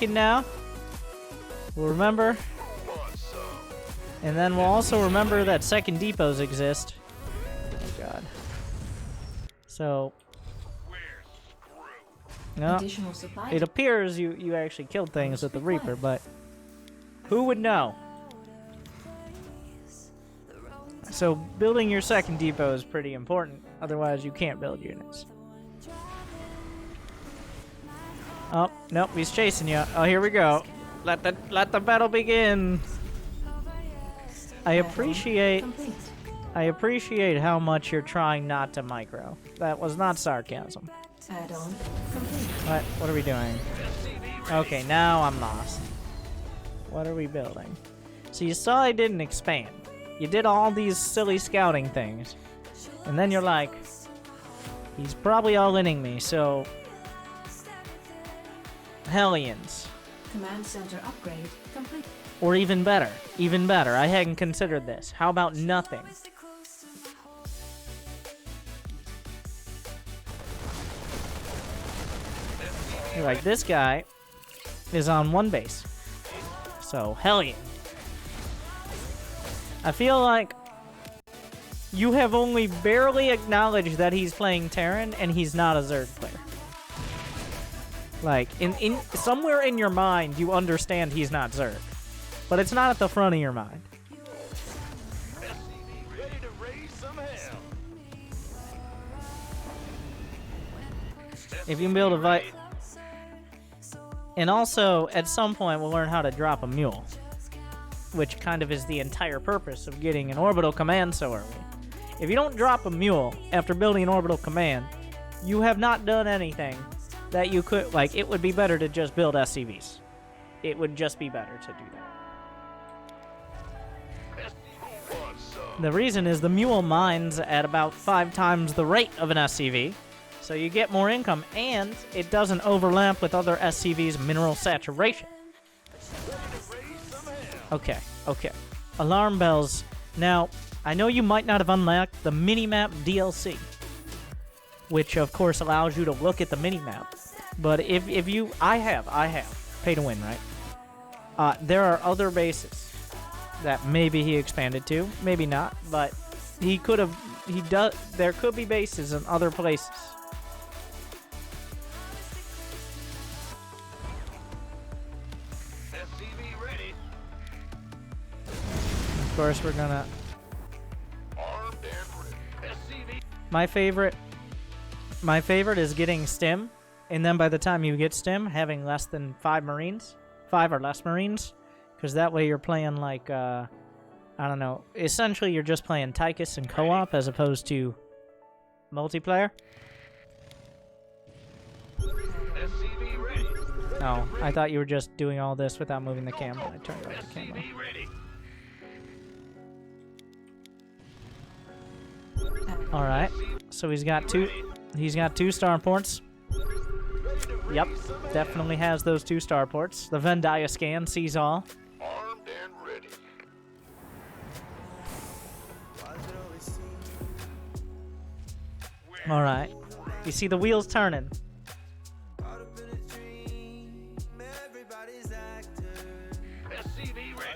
second now. We'll remember. And then we'll also remember that second depots exist. Oh god. So... no, it appears you actually killed things with the Reaper, but... who would know? So building your second depot is pretty important. Otherwise, you can't build units. Oh, nope, he's chasing you. Oh, here we go. Let the battle begin. I appreciate how much you're trying not to micro. That was not sarcasm. Add-on complete. What are we doing? Okay, now I'm lost. What are we building? So you saw I didn't expand. You did all these silly scouting things. And then you're like, he's probably all-inning me, so... Hellions. Command center upgrade complete. Or even better. Even better. I hadn't considered this. How about nothing? Like, this guy is on one base. So, Hellion. I feel like you have only barely acknowledged that he's playing Terran and he's not a Zerg player. Like, in somewhere in your mind, you understand he's not Zerg. But it's not at the front of your mind. If you can build a and also, at some point, we'll learn how to drop a Mule. Which kind of is the entire purpose of getting an orbital command so early. If you don't drop a Mule after building an orbital command, you have not done anything that you could... like, it would be better to just build SCVs. It would just be better to do that. The reason is the Mule mines at about 5 times the rate of an SCV, so you get more income, and it doesn't overlap with other SCV's mineral saturation. Okay, okay. Alarm bells. Now, I know you might not have unlocked the minimap DLC, which of course allows you to look at the minimap. But if you... I have. Pay to win, right? There are other bases that maybe he expanded to, maybe not, but he could have... there could be bases in other places. Of course, we're gonna... My favorite is getting stim, and then by the time you get stim, having less than 5 Marines. 5 or less Marines. Because that way you're playing like, I don't know. Essentially, you're just playing Tychus and co-op as opposed to multiplayer. Oh, I thought you were just doing all this without moving the camera. I turned off the camera. Alright, so he's got two starports. Yep, definitely has those 2 starports. The Venn diagram scan sees all. Armed and ready. Alright, you see the wheels turning.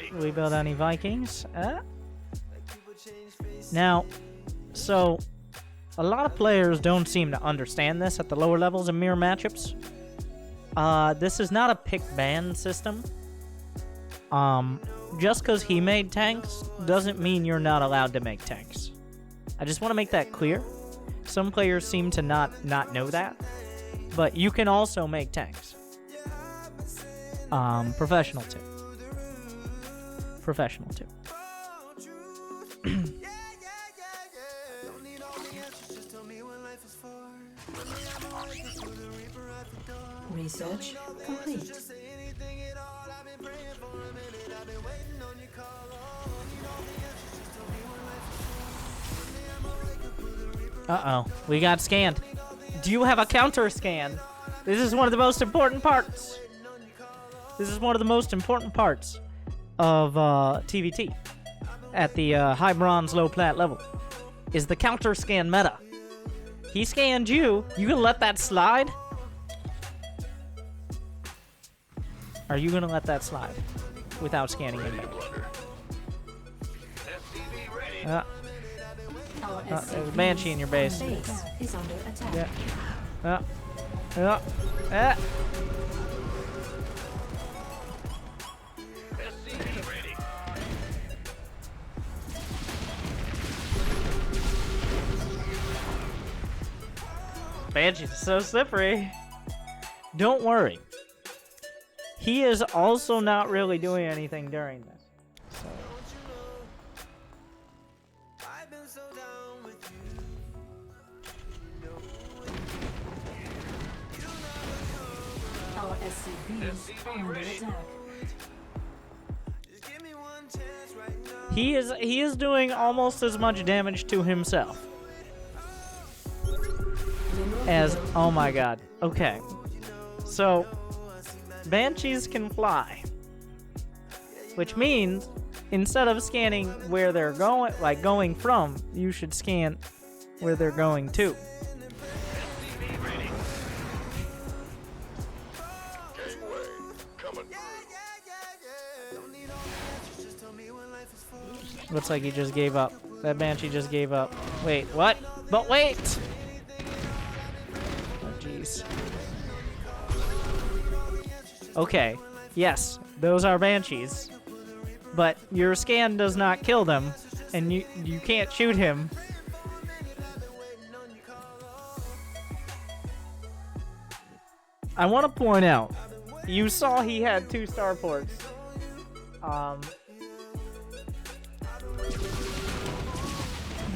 Do we build any Vikings? Now, so, a lot of players don't seem to understand this at the lower levels in mirror matchups. This is not a pick-ban system. Just because he made tanks doesn't mean you're not allowed to make tanks. I just want to make that clear. Some players seem to not know that. But you can also make tanks. Professional too. Professional too. Research complete. Uh-oh. We got scanned. Do you have a counter scan? This is one of the most important parts. This is one of the most important parts of TVT at the high bronze, low plat level. Is the counter scan meta. He scanned you. You gonna let that slide? Are you gonna let that slide without scanning it back? There's a Banshee in your base. Base is under attack. Yeah. Yeah. Banshee's so slippery. Don't worry. He is also not really doing anything during this. So. Our SCVs are under attack. He is doing almost as much damage to himself as, oh my god. Okay. So Banshees can fly, which means instead of scanning where they're going, like going from, you should scan where they're going to. Looks like he just gave up. That Banshee just gave up. Wait, what? But wait! Oh, jeez. Okay, yes, those are Banshees. But your scan does not kill them, and you can't shoot him. I want to point out, you saw he had 2 starports.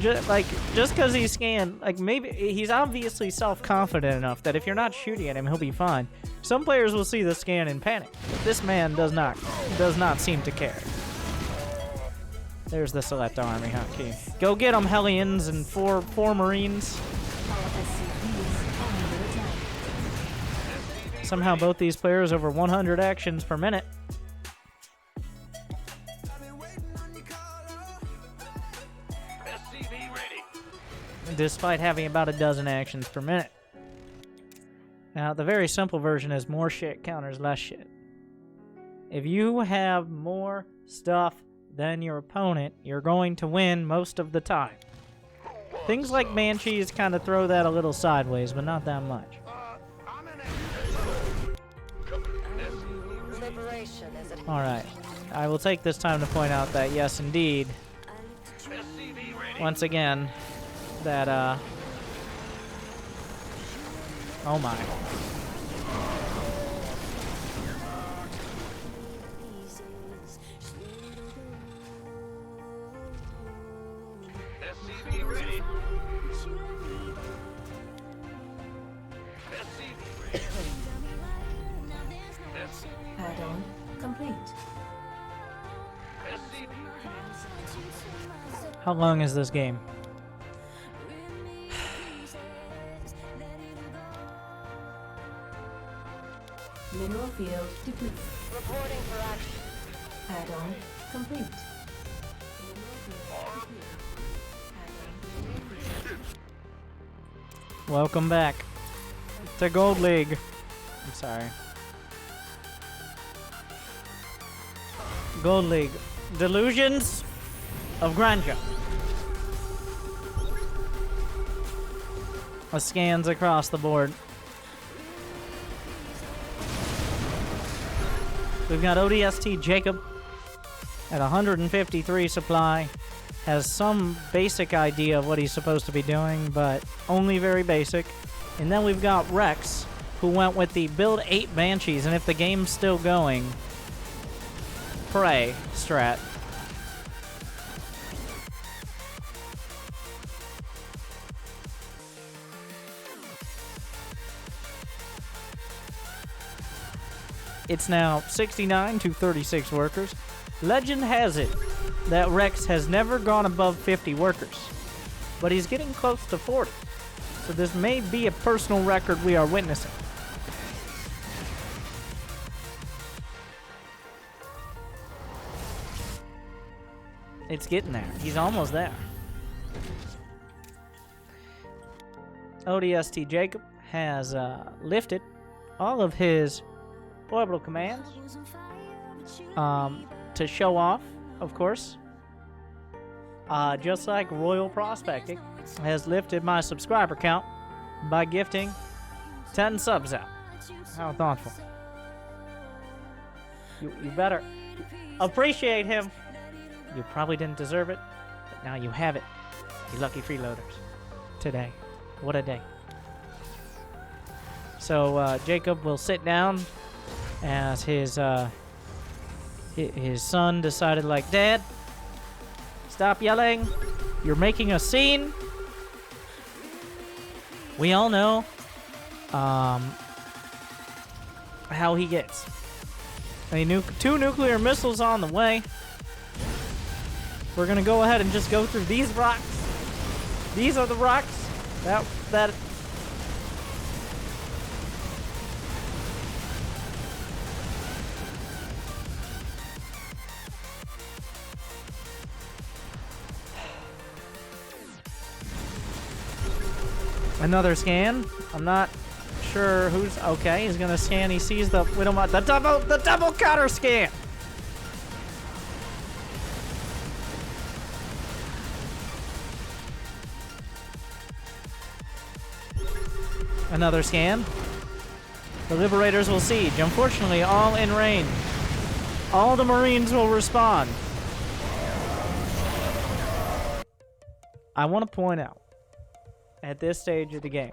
Just because he scanned, like, maybe he's obviously self-confident enough that if you're not shooting at him, he'll be fine. Some players will see the scan and panic. But this man does not seem to care. There's the select army hotkey. Go get them, Hellions and four Marines. Somehow both these players over 100 actions per minute. Despite having about a dozen actions per minute. Now, the very simple version is more shit counters less shit. If you have more stuff than your opponent, you're going to win most of the time. Things like Banshees kind of throw that a little sideways, but not that much. Alright, I will take this time to point out that, yes, indeed, once again, that, oh my. Add-on complete. How long is this game? Mineral field depleted. Reporting for action. Add-on complete. Welcome back to Gold League. I'm sorry. Gold League. Delusions of Grandeur. Scans across the board. We've got ODST Jacob at 153 supply. Has some basic idea of what he's supposed to be doing, but only very basic. And then we've got Rex, who went with the build 8 Banshees, and if the game's still going, pray strat. It's now 69 to 36 workers. Legend has it that Rex has never gone above 50 workers, but he's getting close to 40. So this may be a personal record we are witnessing. It's getting there. He's almost there. ODST Jacob has lifted all of his orbital commands. To show off, of course. Just like Royal Prospecting has lifted my subscriber count by gifting 10 subs out. How thoughtful. You better appreciate him. You probably didn't deserve it, but now you have it. You lucky freeloaders. Today. What a day. So, Jacob will sit down as his son decided, like, Dad, stop yelling. You're making a scene. We all know how he gets. Two nuclear missiles on the way. We're gonna go ahead and just go through these rocks. These are the rocks that another scan. I'm not sure who's okay. He's gonna scan. He sees the Widowmaut. The double counter scan. Another scan. The Liberators will siege. Unfortunately, all in range. All the Marines will respond. I want to point out, at this stage of the game,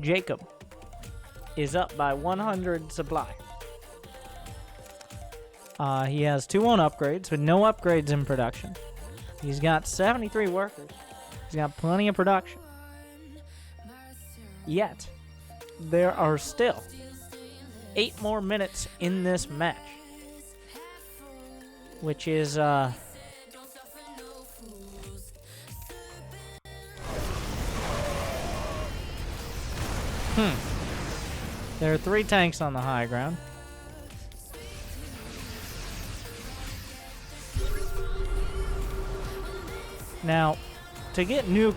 Jacob is up by 100 supply. He has 2 on upgrades, with no upgrades in production. He's got 73 workers. He's got plenty of production. Yet, there are still 8 more minutes in this match. Which is, There are 3 tanks on the high ground. Now, to get nuked,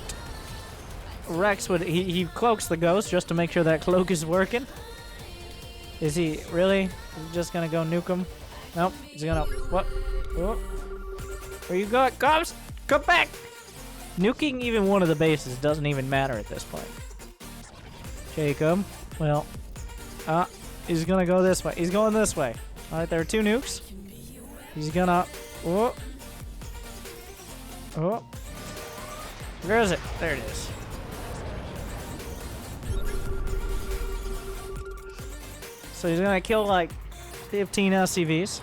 Rex would he cloaks the ghost just to make sure that cloak is working. Is he really? Is he just gonna go nuke him? Nope. He's gonna what? Oh. Where you going? Ghost! Come back! Nuking even one of the bases doesn't even matter at this point. Jacob. Well, he's gonna go this way. He's going this way. Alright, there are 2 nukes. He's gonna oh. Where is it? There it is. So he's gonna kill like 15 SCVs.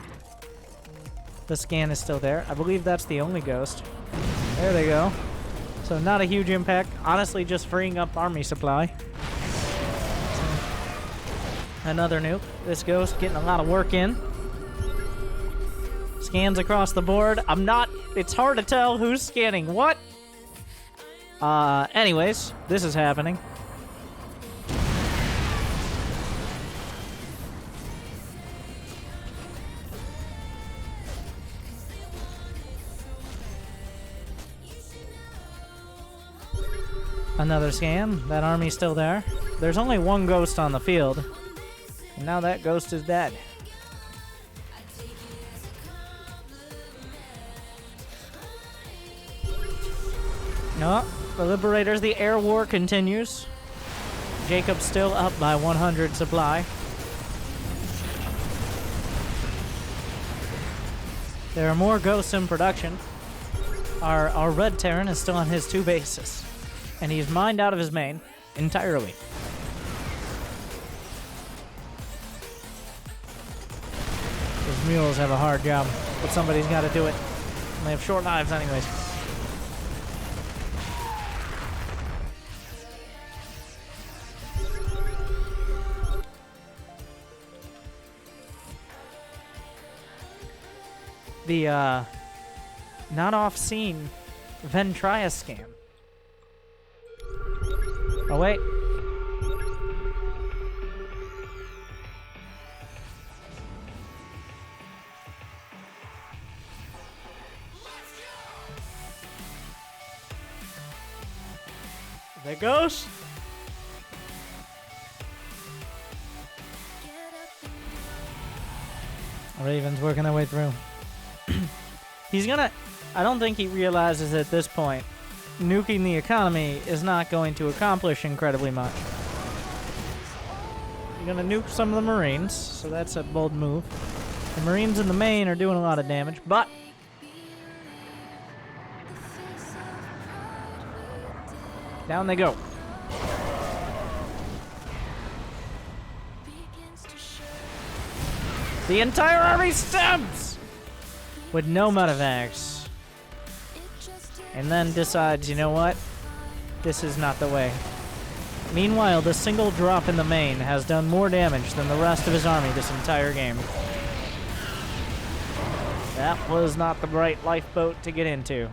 The scan is still there. I believe that's the only ghost. There they go. So not a huge impact. Honestly, just freeing up army supply. Another nuke. This ghost getting a lot of work in. Scans across the board. It's hard to tell who's scanning what. Anyways, this is happening. Another scan. That army's still there. There's only 1 ghost on the field. And now that ghost is dead. No, the Liberators, the air war continues. Jacob's still up by 100 supply. There are more ghosts in production. Our Red Terran is still on his 2 bases. And he's mined out of his main entirely. Those mules have a hard job, but somebody's got to do it. And they have short lives anyways. The, not off-scene Ventria scan. Oh, wait. There goes. Raven's working their way through. He's gonna... I don't think he realizes at this point nuking the economy is not going to accomplish incredibly much. You're gonna nuke some of the Marines, so that's a bold move. The Marines in the main are doing a lot of damage, but... down they go. The entire army stabs! With no medevacs. And then decides, you know what? This is not the way. Meanwhile, the single drop in the main has done more damage than the rest of his army this entire game. That was not the right lifeboat to get into.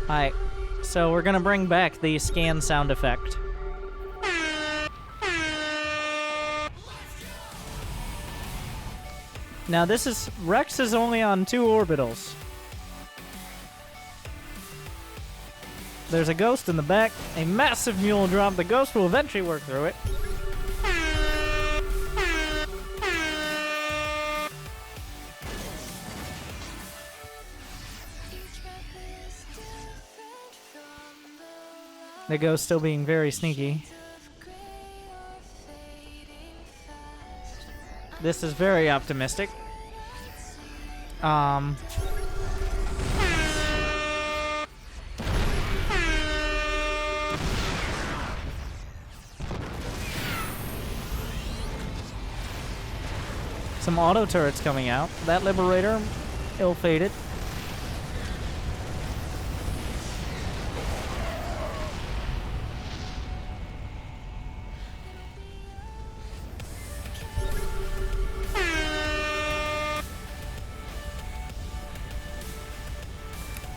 Alright, so we're gonna bring back the scan sound effect. Now this is... Rex is only on 2 orbitals. There's a ghost in the back. A massive mule drop. The ghost will eventually work through it. The ghost still being very sneaky. This is very optimistic. Some auto turrets coming out. That Liberator, ill-fated.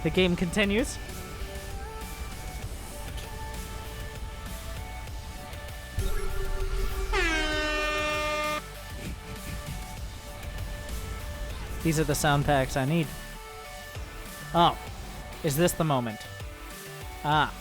The game continues. These are the sound packs I need. Oh, is this the moment? Ah.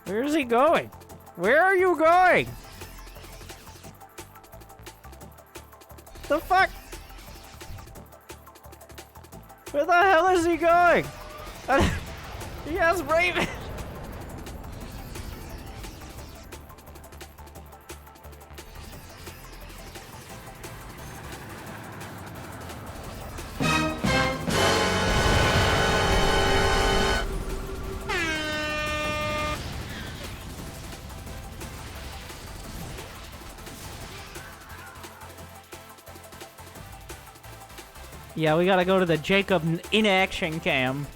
Where is he going? Where are you going? The fuck? Where the hell is he going? He has Raven. Yeah, we gotta go to the Jacob in-action cam.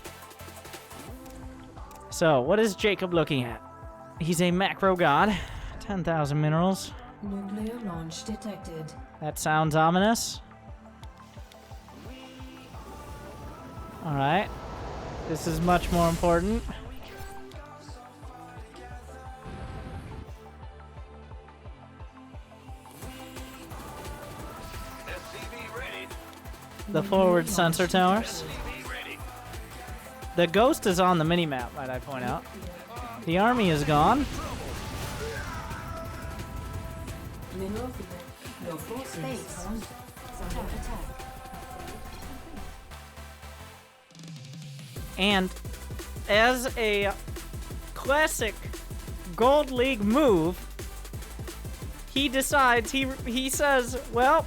So, what is Jacob looking at? He's a macro god. 10,000 minerals. Nuclear launch detected. That sounds ominous. Alright. This is much more important. The forward sensor towers. The ghost is on the minimap, might I point out. The army is gone. Mineral field. Your forces under attack. And as a classic Gold League move, he decides, he says, well,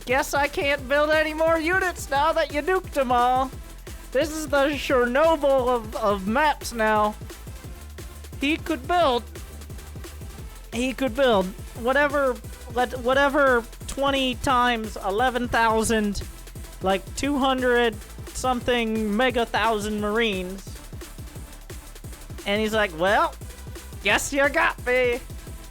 guess I can't build any more units now that you nuked them all. This is the Chernobyl of maps now. He could build whatever 20 times 11,000, like 200 something mega thousand Marines. And he's like, well, Guess you got me.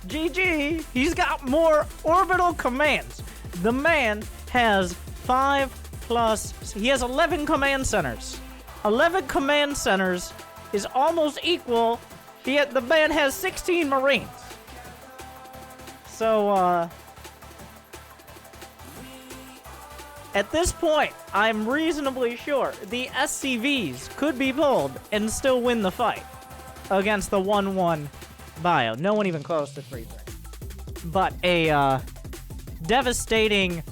GG. He's got more orbital commands. The man has 5 plus... He has 11 command centers. 11 command centers is almost equal. The man has 16 Marines. So, at this point, I'm reasonably sure the SCVs could be pulled and still win the fight against the 1-1 bio. No one even close to 3-3. But a devastating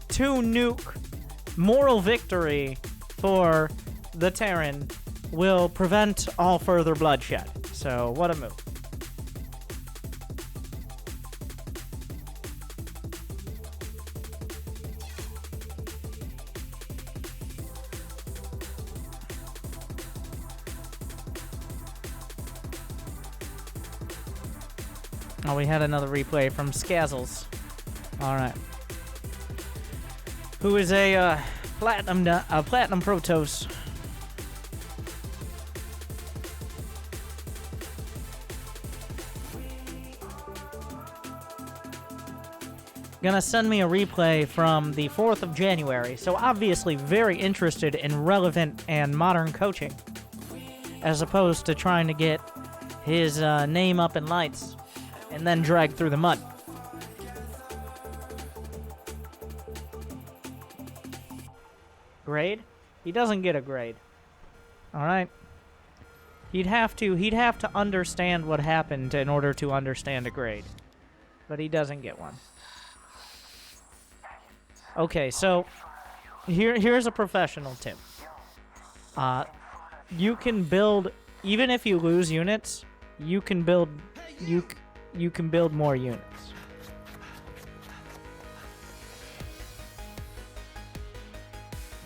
2-nuke moral victory for the Terran will prevent all further bloodshed. So, what a move. Oh, we had another replay from Skazzles. Alright. Who is a platinum Protoss. Gonna send me a replay from the 4th of January, so obviously very interested in relevant and modern coaching, as opposed to trying to get his name up in lights and then drag through the mud. Grade? He doesn't get a grade. Alright. He'd have to understand what happened in order to understand a grade. But he doesn't get one. Okay, so here's a professional tip. You can build, even if you lose units, you can build you can build more units.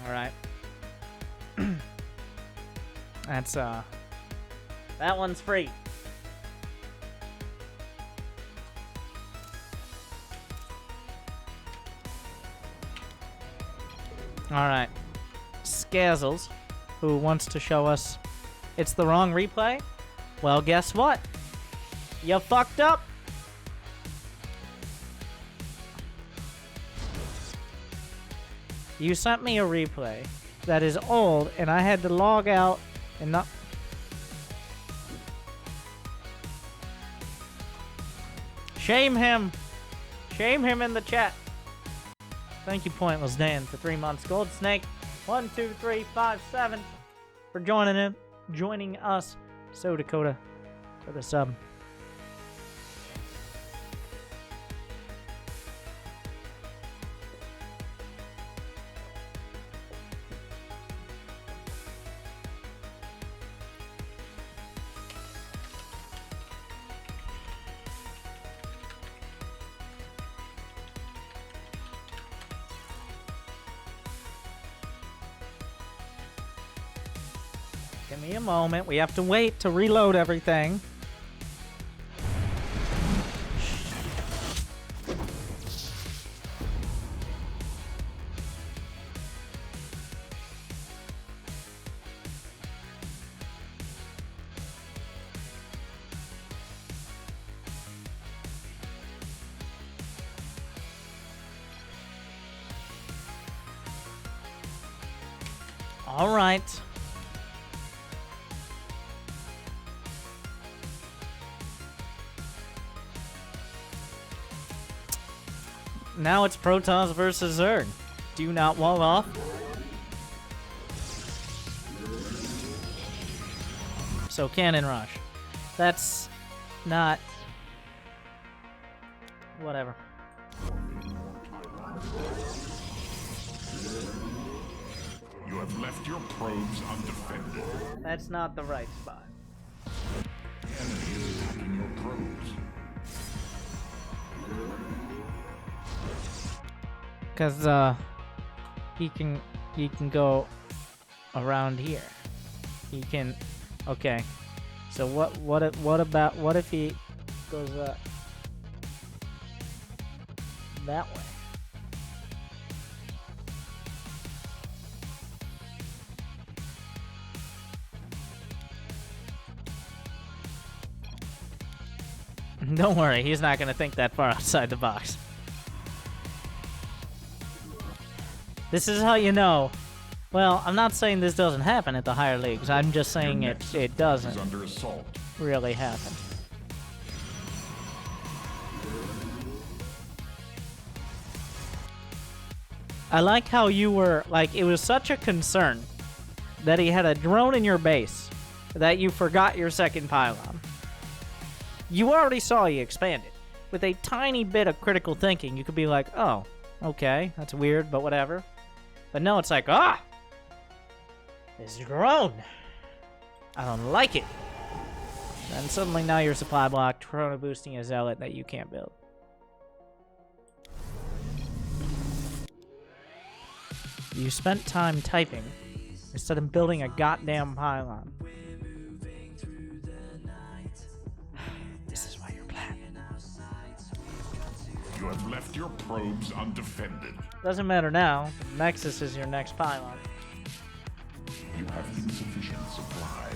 All right. That's that one's free. All right. Skazzles, who wants to show us it's the wrong replay. Well, guess what? You fucked up. You sent me a replay that is old, and I had to log out and not... Shame him. Shame him in the chat. Thank you, Pointless Dan, for 3 months. Gold Snake, 1, 2, 3, 5, 7, for joining us. So Dakota for the sub. Give me a moment. We have to wait to reload everything. All right. Now it's Protoss versus Zerg. Do not wall off. So Cannon Rush. That's not... Whatever. You have left your probes undefended. That's not the right spot. The enemy is attacking your probes. Cause he can go around here. He can. Okay. So what if he goes that way? Don't worry, he's not gonna think that far outside the box. This is how you know. Well, I'm not saying this doesn't happen at the higher leagues. I'm just saying it doesn't Is under assault. really happen. I like how you were, like, it was such a concern that he had a drone in your base that you forgot your second pylon. You already saw he expanded. With a tiny bit of critical thinking, you could be like, oh, okay, that's weird, but whatever. But no, it's like, ah! This drone! I don't like it. And suddenly now you're supply blocked, chrono boosting a zealot that you can't build. You spent time typing instead of building a goddamn pylon. This is why you're planning. You have left your probes undefended. Doesn't matter now. Nexus is your next pylon. You have insufficient supply.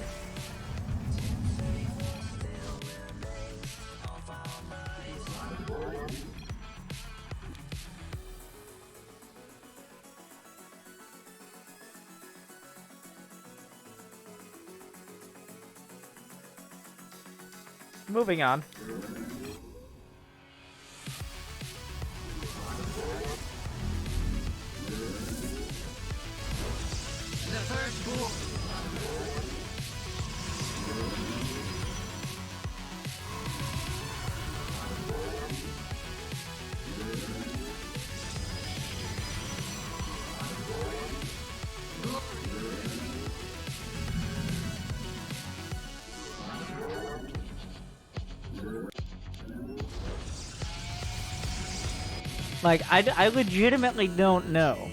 Moving on. Like, I legitimately don't know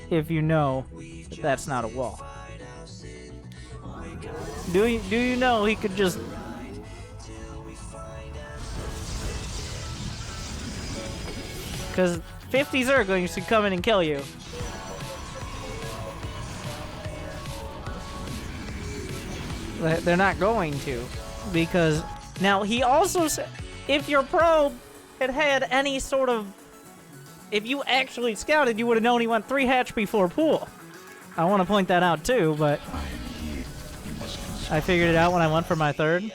if you know that that's not a wall. Do you know he could just... Because 50 Zerglings could come in and kill you. They're not going to. Because... Now, he also said... If your probe had any sort of... If you actually scouted, you would have known he went 3 hatch before pool. I want to point that out too, but I figured it out when I went for my 3rd.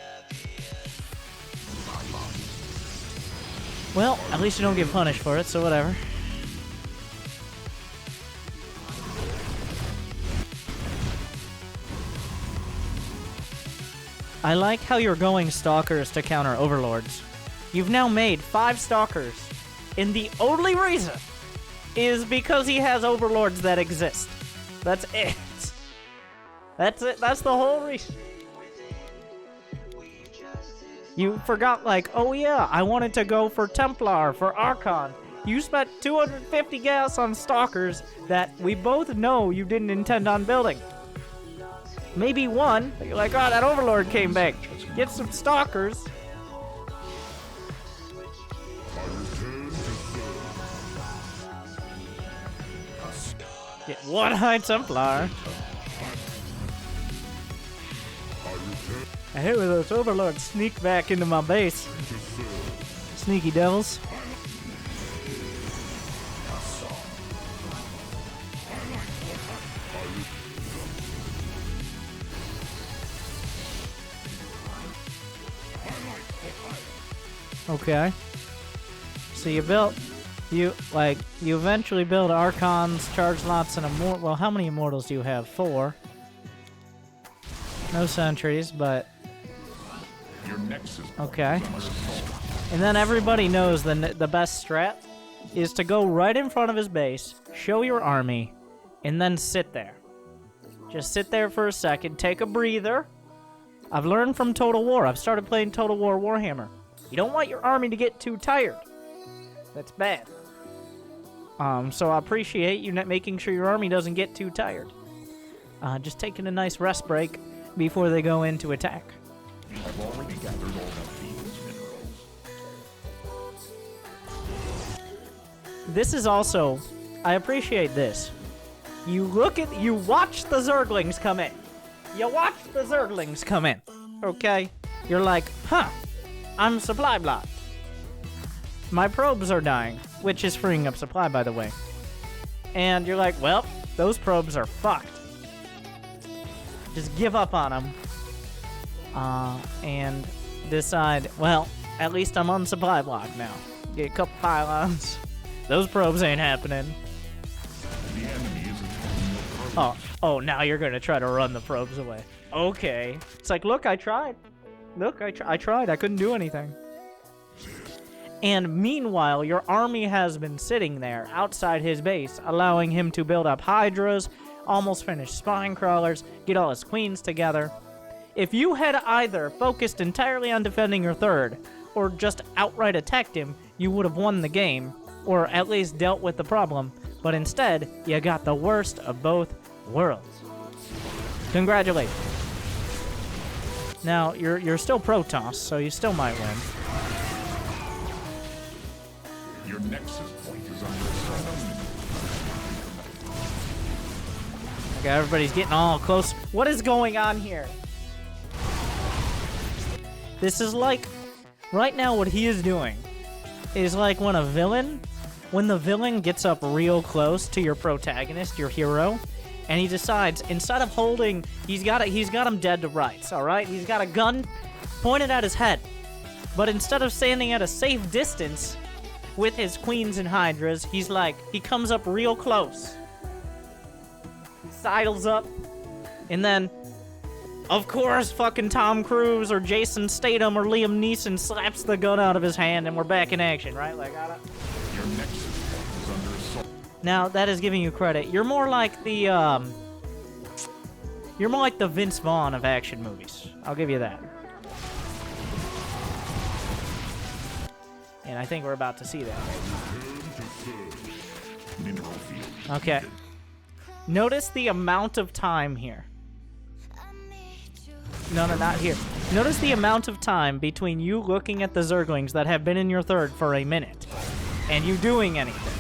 Well, at least you don't get punished for it, so whatever. I like how you're going Stalkers to counter Overlords. You've now made 5 Stalkers. And the only reason is because he has Overlords that exist. That's it. That's it. That's the whole reason. You forgot, like, oh yeah, I wanted to go for Templar, for Archon. You spent 250 gas on Stalkers that we both know you didn't intend on building. Maybe one, but you're like, oh, that Overlord came back. Get some Stalkers. Get one High Templar. I hate when those Overlords sneak back into my base. Sneaky devils. Okay. So you eventually build Archons, Charge Lots, and Immortal. Well, how many Immortals do you have? 4. No sentries, but... Okay. And then everybody knows the best strat is to go right in front of his base, show your army, and then sit there. Just sit there for a second, take a breather. I've learned from Total War. I've started playing Total War Warhammer. You don't want your army to get too tired. That's bad. So I appreciate you making sure your army doesn't get too tired. Just taking a nice rest break before they go into attack. I've already gathered all the fields minerals. This is also... I appreciate this. You watch the Zerglings come in. You watch the Zerglings come in. Okay? You're like, huh. I'm supply blocked. My probes are dying, which is freeing up supply, by the way. And you're like, well, those probes are fucked. Just give up on them. And decide, well, at least I'm on supply block now. Get a couple pylons. Those probes ain't happening. The enemy is attacking your probes. Oh, now you're gonna try to run the probes away. Okay. It's like, look, I tried. Look, I tried. I couldn't do anything. And meanwhile, your army has been sitting there outside his base, allowing him to build up hydras, almost finish spine crawlers, get all his queens together. If you had either focused entirely on defending your third, or just outright attacked him, you would have won the game, or at least dealt with the problem. But instead, you got the worst of both worlds. Congratulations. Now, you're still Protoss, so you still might win. Your nexus point is under assault. Okay, everybody's getting all close. What is going on here? This is like, right now what he is doing is like when the villain gets up real close to your protagonist, your hero, and he decides, instead of holding, he's got him dead to rights, alright? He's got a gun pointed at his head. But instead of standing at a safe distance with his queens and hydras, he comes up real close. Sidles up, and then, of course, fucking Tom Cruise or Jason Statham or Liam Neeson slaps the gun out of his hand, and we're back in action, right? Like, Your nexus point is under assault. Now, that is giving you credit. You're more like the Vince Vaughn of action movies. I'll give you that. And I think we're about to see that. Mineral field. Okay. Notice the amount of time here. No, not here. Notice the amount of time between you looking at the Zerglings that have been in your third for a minute and you doing anything.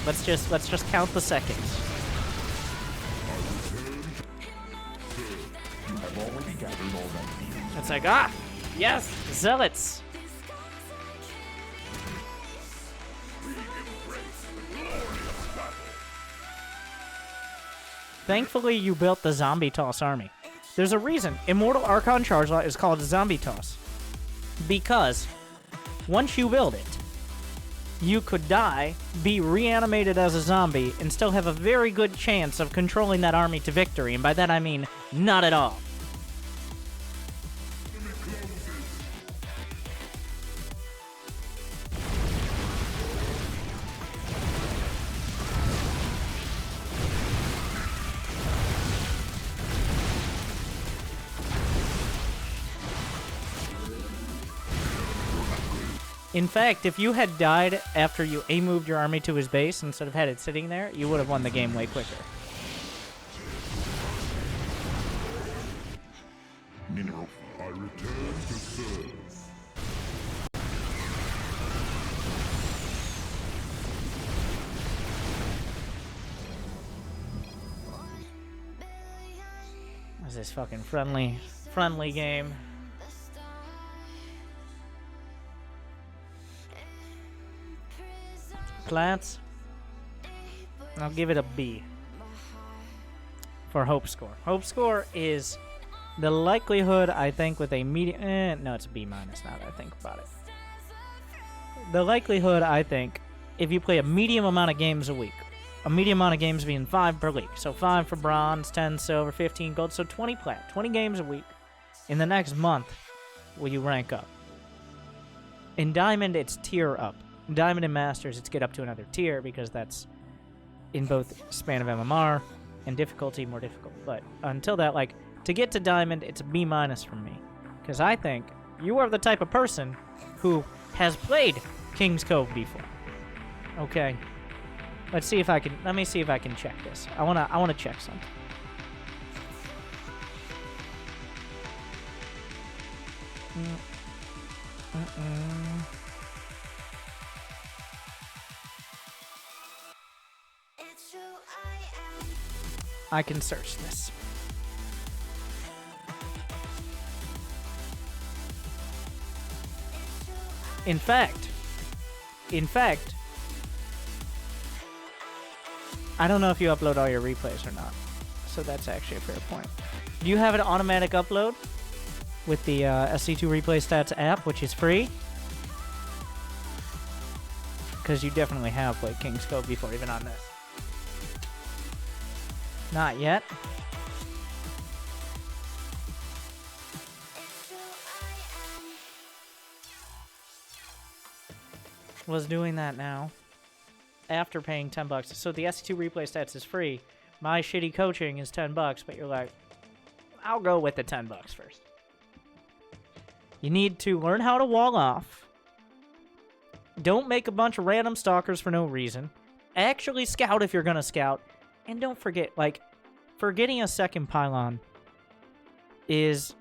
Let's just count the seconds. You have already gathered all that field. It's like, yes, zealots. Thankfully, you built the Zombie Toss army. There's a reason Immortal Archon Chargelot is called Zombie Toss. Because once you build it, you could die, be reanimated as a zombie, and still have a very good chance of controlling that army to victory. And by that I mean, not at all. In fact, if you had died after you A-moved your army to his base instead of had it sitting there, you would have won the game way quicker. Mineral field. I return to serve. What's this fucking friendly game? Plants. I'll give it a B for hope score. Hope score is the likelihood, I think, with a medium. No, it's a B minus now that I think about it. The likelihood, I think, if you play a medium amount of games a week, a medium amount of games being 5 per league, so 5 for bronze, 10 silver, 15 gold, so 20 plat, 20 games a week. In the next month, will you rank up? In Diamond, it's tier up. Diamond and Masters, it's get up to another tier because that's in both span of MMR and difficulty more difficult. But until that, like, to get to Diamond, it's a B minus from me. Because I think you are the type of person who has played King's Cove before. Okay. Let me see if I can check this. I wanna check something. I can search this. In fact, I don't know if you upload all your replays or not. So that's actually a fair point. Do you have an automatic upload with the SC2 Replay Stats app, which is free? Because you definitely have played King's Cove before, even on this. Not yet. Was doing that now. After paying $10. So the SC2 Replay Stats is free. My shitty coaching is $10, but you're like, I'll go with the $10 first. You need to learn how to wall off. Don't make a bunch of random stalkers for no reason. Actually scout if you're gonna scout. And don't forget, like, forgetting a second pylon is...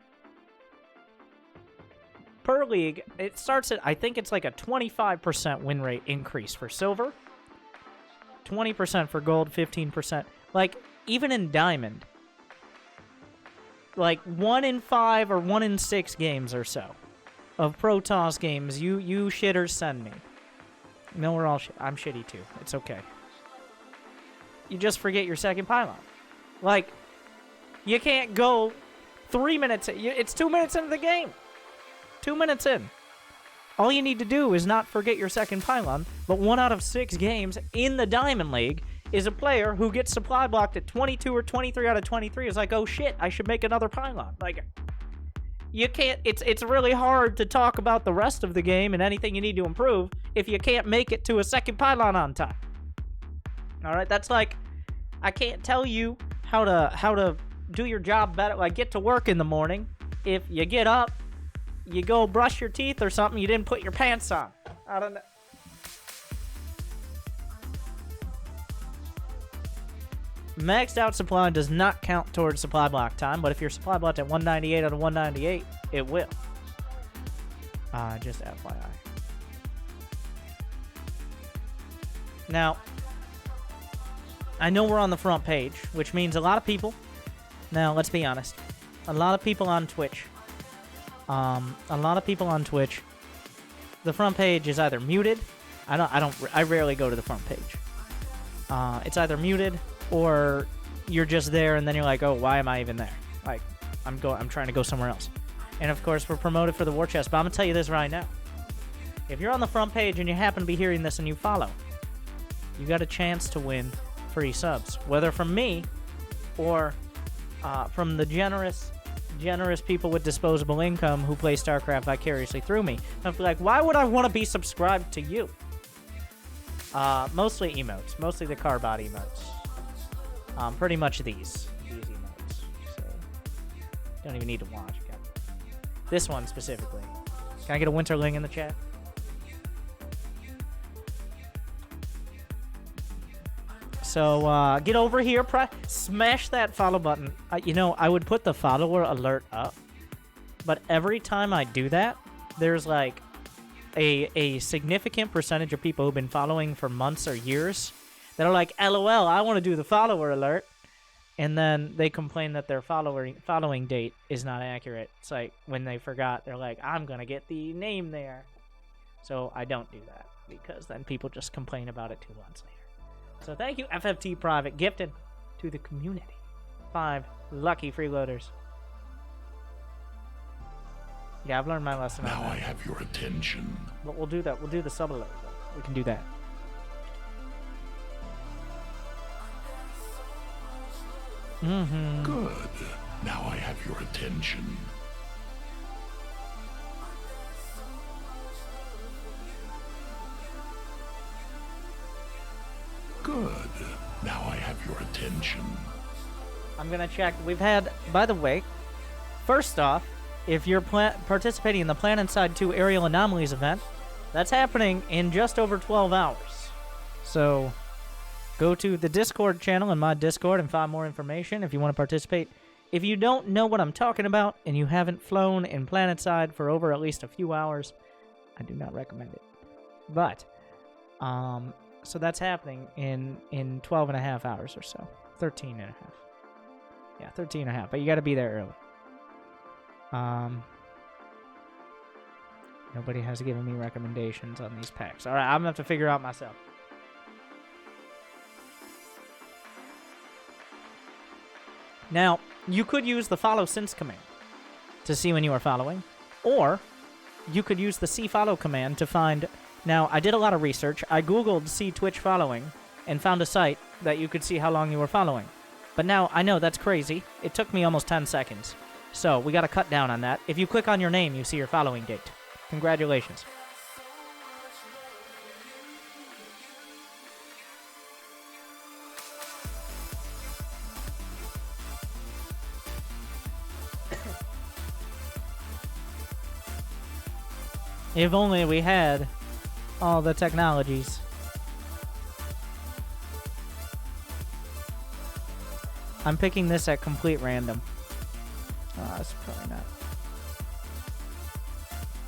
Per league, it starts at, I think it's like a 25% win rate increase for silver. 20% for gold, 15%. Like, even in diamond, like 1 in 5 or 1 in 6 games or so of Protoss games, you shitters send me. No, we're all I'm shitty too. It's okay. You just forget your second pylon. Like, you can't go 3 minutes. It's 2 minutes into the game. 2 minutes in. All you need to do is not forget your second pylon, but 1 out of 6 games in the Diamond League is a player who gets supply blocked at 22 or 23 out of 23 is like, oh shit, I should make another pylon. Like, you can't, it's really hard to talk about the rest of the game and anything you need to improve if you can't make it to a second pylon on time. Alright, that's like, I can't tell you how to do your job better, like get to work in the morning if you get up, you go brush your teeth or something, you didn't put your pants on. I don't know. Maxed out supply does not count towards supply block time, but if your supply blocked at 198 out of 198, it will. Just FYI. Now, I know we're on the front page, which means a lot of people, now let's be honest, a lot of people on Twitch, the front page is either muted. I rarely go to the front page. It's either muted or you're just there and then you're like, oh, why am I even there? Like, I'm trying to go somewhere else. And of course, we're promoted for the war chest, but I'm gonna tell you this right now. If you're on the front page and you happen to be hearing this and you follow, you got a chance to win free subs, whether from me or from the generous people with disposable income who play StarCraft vicariously through me. I'd be like, why would I want to be subscribed to you? Mostly emotes. Mostly the Carbot emotes. Pretty much these emotes. So, don't even need to watch. This one specifically. Can I get a Winterling in the chat? So, get over here, smash that follow button. You know, I would put the follower alert up, but every time I do that, there's like a significant percentage of people who've been following for months or years that are like, LOL, I want to do the follower alert, and then they complain that their following date is not accurate. It's like when they forgot, they're like, I'm gonna get the name there. So I don't do that because then people just complain about it 2 months later. So thank you, FFT Private, gifted to the community. 5 lucky freeloaders. Yeah, I've learned my lesson on that. Now I have your attention. But we'll do that. We'll do the sub alert. We can do that. Good. Now I have your attention. Good. Now I have your attention. I'm gonna check. We've had, by the way, first off, if you're participating in the Plan Inside 2 Aerial Anomalies event, that's happening in just over 12 hours. So, go to the Discord channel in my Discord and find more information if you want to participate. If you don't know what I'm talking about and you haven't flown in Planetside for over at least a few hours, I do not recommend it. But, so that's happening in 12 and a half hours or so. 13 and a half. Yeah, 13 and a half. But you got to be there early. Nobody has given me recommendations on these packs. All right, I'm gonna have to figure out myself. Now, you could use the follow since command to see when you are following, or you could use the see follow command to find. Now, I did a lot of research. I googled see Twitch following and found a site that you could see how long you were following. But now, I know that's crazy. It took me almost 10 seconds. So, we gotta cut down on that. If you click on your name, you see your following date. Congratulations. If only we had all the technologies. I'm picking this at complete random. Oh, that's probably not.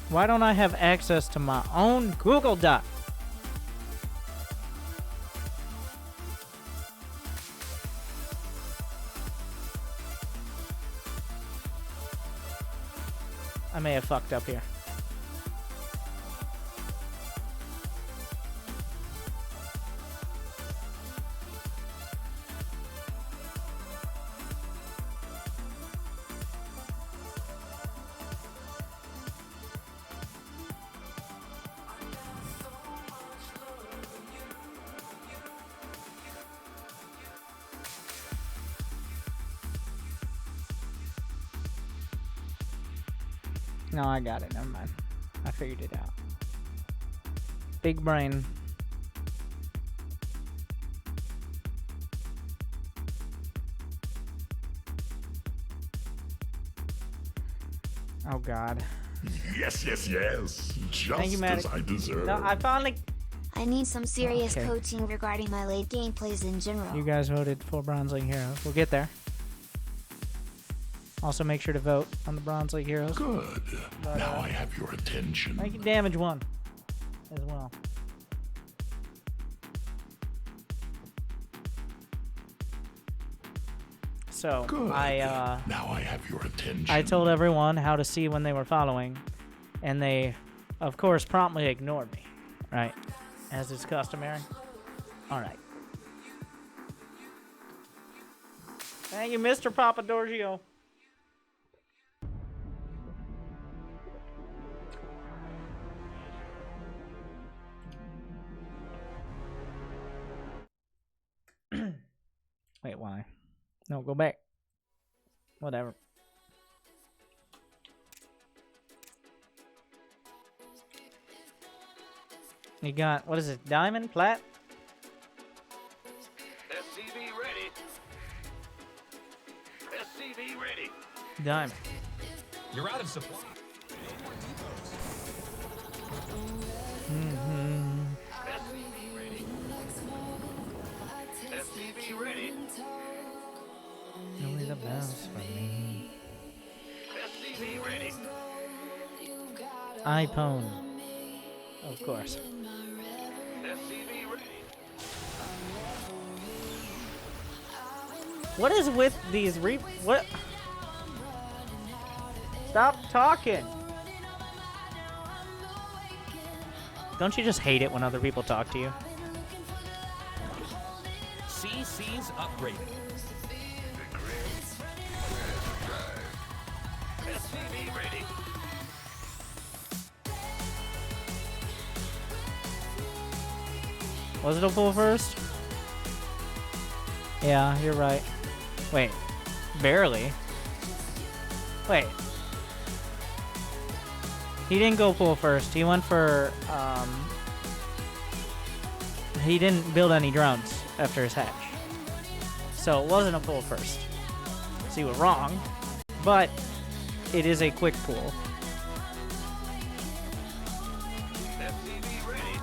Why don't I have access to my own Google Doc? I may have fucked up here. No, I got it. Never mind. I figured it out. Big brain. Oh, God. Yes, yes, yes. Just Thank you, Maddie. as I deserve. No, I finally... I need some serious Okay. coaching regarding my late game plays in general. You guys voted for Bronze League Heroes. We'll get there. Also, make sure to vote on the Bronze League Heroes. Good. But, Now I have your attention. I can damage one as well. So, Good. now I have your attention. I told everyone how to see when they were following, and they, of course, promptly ignored me, right? As is customary. All right. Thank you, Mr. Papadorgio. Wait, why? No, go back. Whatever. You got, what is it, diamond, plat? SCV ready. SCV ready. Diamond. You're out of supply. SCV ready. SCV ready. Only the bells for me. SCV ready. iPhone. Of course. SCV ready. What is with these what? Stop talking. Don't you just hate it when other people talk to you? CC's upgraded. SCV ready. Was it a pull first? Yeah, you're right. Wait. Barely. Wait. He didn't go pull first. He went for, he didn't build any drones after his hatch. So it wasn't a pull first. So you were wrong. But it is a quick pull. SCV ready.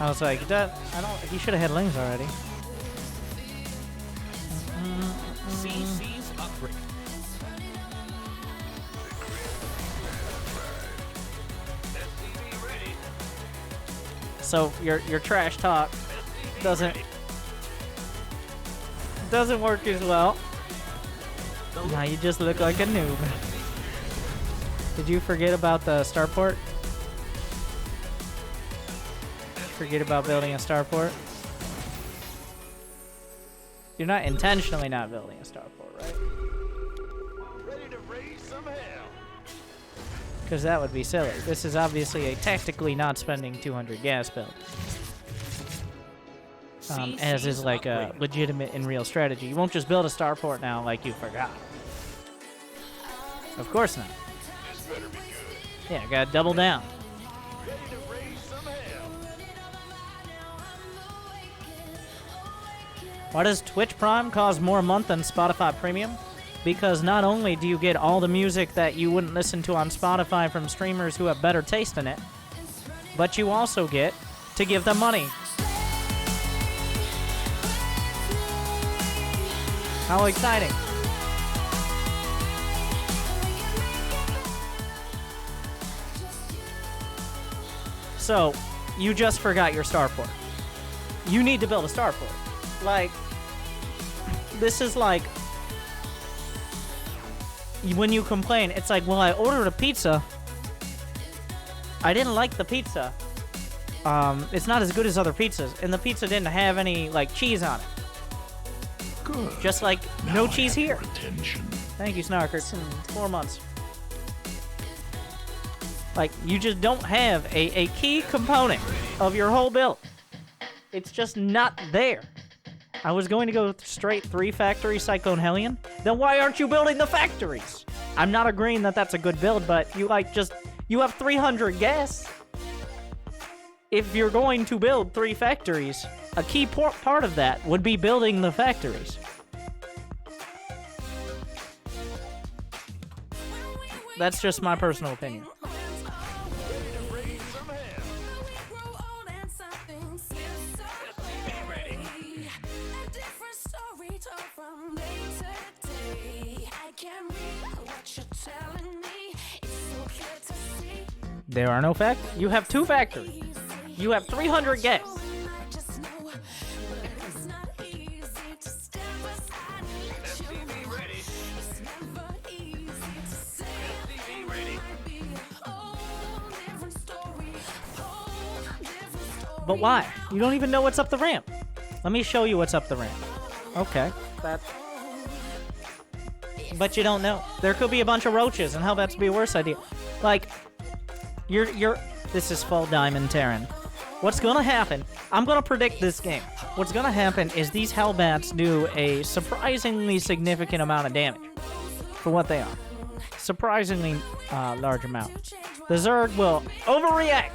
I was like, he should have had lings already. CC's upgraded. SCV ready. So your trash talk doesn't work as well. Now you just look like a noob. Did you forget about the starport? Forget about building a starport. You're not intentionally not building a starport, right? Ready to raise some hell. Because that would be silly. This is obviously a tactically not spending 200 gas build. As is like a legitimate and real strategy. You won't just build a starport now like you forgot. Of course not. This better be good. Yeah, gotta double down. Ready to raise some hell. Why does Twitch Prime cost more a month than Spotify Premium? Because not only do you get all the music that you wouldn't listen to on Spotify from streamers who have better taste in it, but you also get to give them money. How exciting. So, you just forgot your starport. You need to build a starport. Like, this is like, when you complain, it's like, well, I ordered a pizza. I didn't like the pizza. It's not as good as other pizzas, and the pizza didn't have any, like, cheese on it. Good. Just like, Now no I cheese have here. your attention. Thank you, Snarkers. 4 months. Like, you just don't have a key component of your whole build. It's just not there. I was going to go straight 3-factory Cyclone Hellion. Then why aren't you building the factories? I'm not agreeing that that's a good build, but you you have 300 gas. If you're going to build 3 factories, a key part of that would be building the factories. That's just my personal opinion. There are no factories. You have 2 factories. You have 300 gas. SCV ready. SCV ready. But why? You don't even know what's up the ramp. Let me show you what's up the ramp. Okay. But you don't know. There could be a bunch of roaches, and hell, that's be a worse idea. Like, this is full Diamond Terran. What's gonna happen, I'm gonna predict this game. What's gonna happen is these Hellbats do a surprisingly significant amount of damage for what they are. Surprisingly large amount. The Zerg will overreact.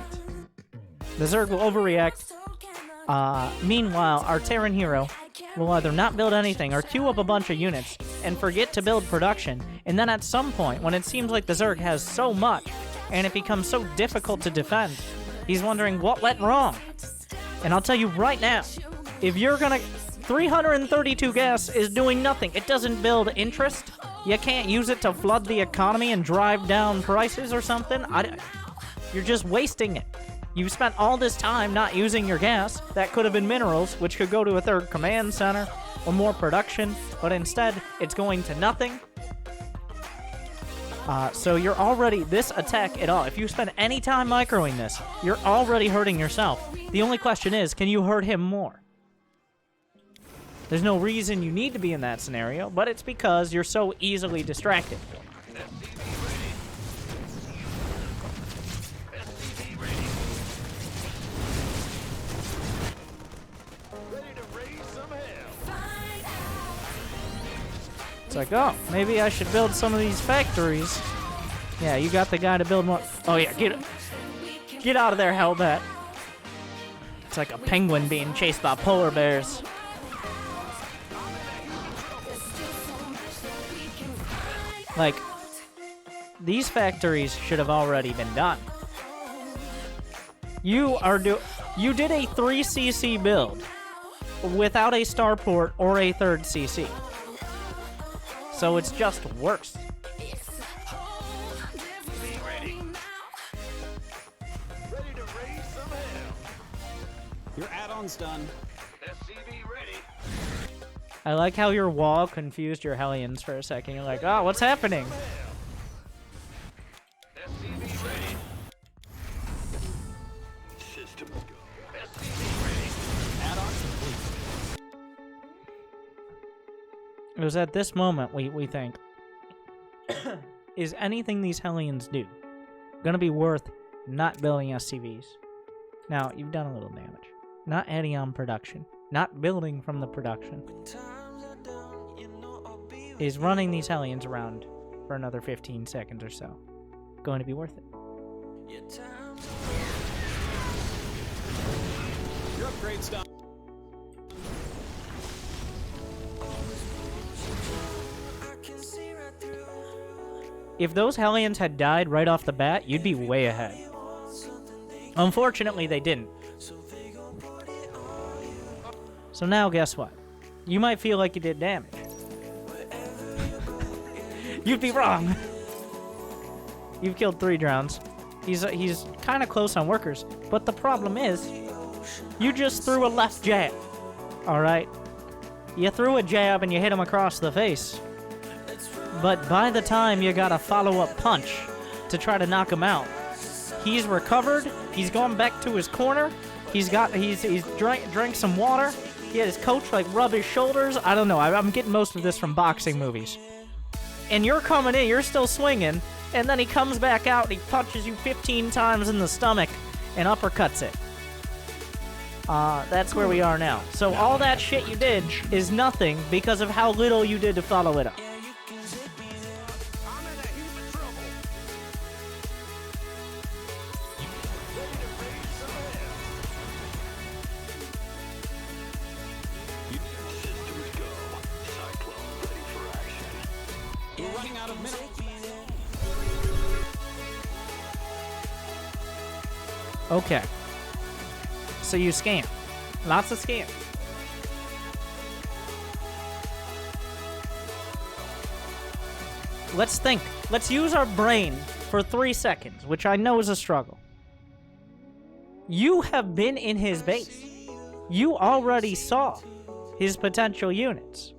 Meanwhile, our Terran hero will either not build anything or queue up a bunch of units and forget to build production, and then at some point, when it seems like the Zerg has so much and it becomes so difficult to defend, he's wondering what went wrong. And I'll tell you right now, if you're gonna... 332 gas is doing nothing. It doesn't build interest. You can't use it to flood the economy and drive down prices or something. You're just wasting it. You've spent all this time not using your gas. That could have been minerals, which could go to a 3rd command center or more production, but instead, it's going to nothing. So you're already, this attack at all, if you spend any time microing this, you're already hurting yourself. The only question is, can you hurt him more? There's no reason you need to be in that scenario, but it's because you're so easily distracted. SCV ready. Ready to raise some hell. It's like, oh, maybe I should build some of these factories. Yeah, you got the guy to build more. Oh yeah, get out of there, Hellbat. It's like a penguin being chased by polar bears. Like, these factories should have already been done. You did a 3cc build without a starport or a 3rd cc. So it's just worse. Ready. Ready to raise some hell. Your add-on's done. SCV ready. I like how your wall confused your Hellions for a second. You're like, oh, what's happening? SCV ready. Systems go. It was at this moment we think, is anything these Hellions do gonna be worth not building SCVs? Now, you've done a little damage. Not adding on production. Not building from the production. Is running these Hellions around for another 15 seconds or so going to be worth it? Your upgrade's done. If those Hellions had died right off the bat, you'd be way ahead. Unfortunately, they didn't. So now, guess what? You might feel like you did damage. You'd be wrong. You've killed 3 drowns. He's kind of close on workers, but the problem is, you just threw a left jab. All right, you threw a jab and you hit him across the face. But by the time you got a follow-up punch to try to knock him out, he's recovered. He's gone back to his corner. He's drank some water. He had his coach like rub his shoulders. I don't know. I'm getting most of this from boxing movies. And you're coming in. You're still swinging. And then he comes back out and he punches you 15 times in the stomach and uppercuts it. That's where we are now. So all that shit you did is nothing because of how little you did to follow it up. I'm in a heap of trouble. Ready to raise some hell. Systems go. Cyclone ready for action. We're running out of minerals. Okay. So you scam. Lots of scam. Let's think. Let's use our brain for 3 seconds, which I know is a struggle. You have been in his base. You already saw his potential units.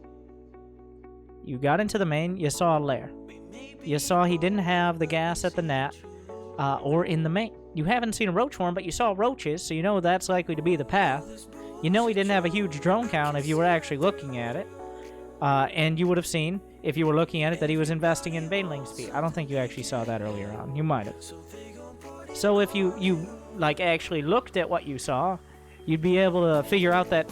You got into the main, you saw a lair. You saw he didn't have the gas at the nat, or in the main. You haven't seen a roach form, but you saw roaches, so you know that's likely to be the path. You know he didn't have a huge drone count if you were actually looking at it. And you would have seen, if you were looking at it, that he was investing in baneling speed. I don't think you actually saw that earlier on. You might have. So if you like actually looked at what you saw, you'd be able to figure out that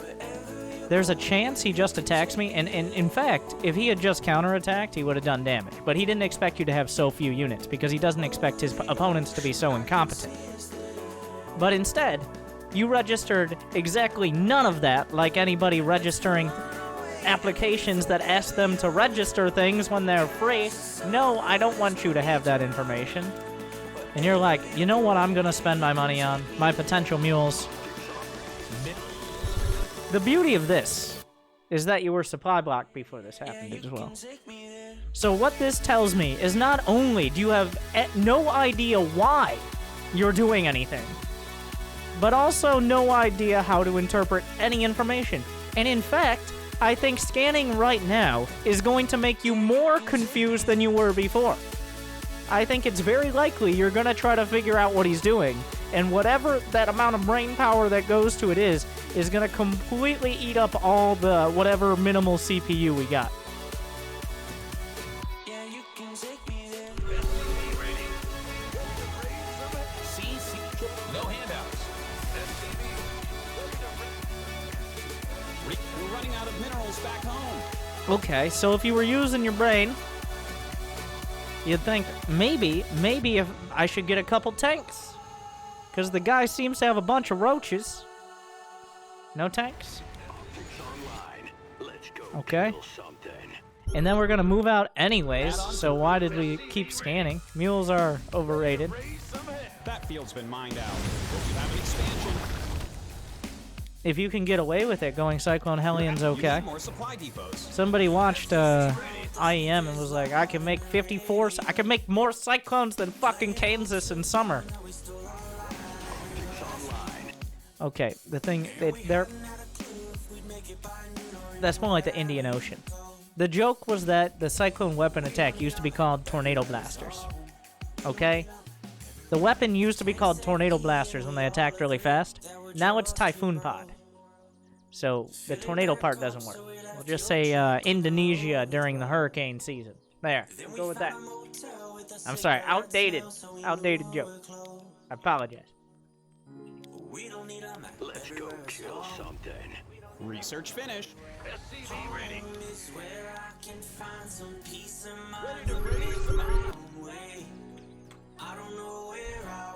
there's a chance he just attacks me. And in fact, if he had just counterattacked, he would have done damage. But he didn't expect you to have so few units because he doesn't expect his opponents to be so incompetent. But instead, you registered exactly none of that, like anybody registering applications that ask them to register things when they're free. No, I don't want you to have that information. And you're like, you know what I'm going to spend my money on? My potential mules. The beauty of this is that you were supply blocked before this happened as well. So what this tells me is not only do you have no idea why you're doing anything, but also no idea how to interpret any information. And in fact, I think scanning right now is going to make you more confused than you were before. I think it's very likely you're going to try to figure out what he's doing, and whatever that amount of brain power that goes to it is going to completely eat up all the whatever minimal CPU we got. No handouts. We're running out of minerals back home. Okay, so if you were using your brain, you'd think, maybe if I should get a couple tanks. Because the guy seems to have a bunch of roaches. No tanks? Okay. And then we're going to move out anyways, so why did we keep scanning? Mules are overrated. That field's been mined out. You have an expansion. If you can get away with it, going Cyclone Hellion's You okay. need more supply depots. Somebody watched IEM and was like, I can make 54, I can make more Cyclones than fucking Kansas in summer. Okay, the thing, that's more like the Indian Ocean. The joke was that the Cyclone weapon attack used to be called Tornado Blasters. Okay? The weapon used to be called Tornado Blasters when they attacked really fast. Now it's Typhoon Pod. So the tornado part doesn't work. We'll just say Indonesia during the hurricane season. There, we'll go with that. I'm sorry, outdated joke. I apologize. Let's go kill something. Research finished. SCV ready.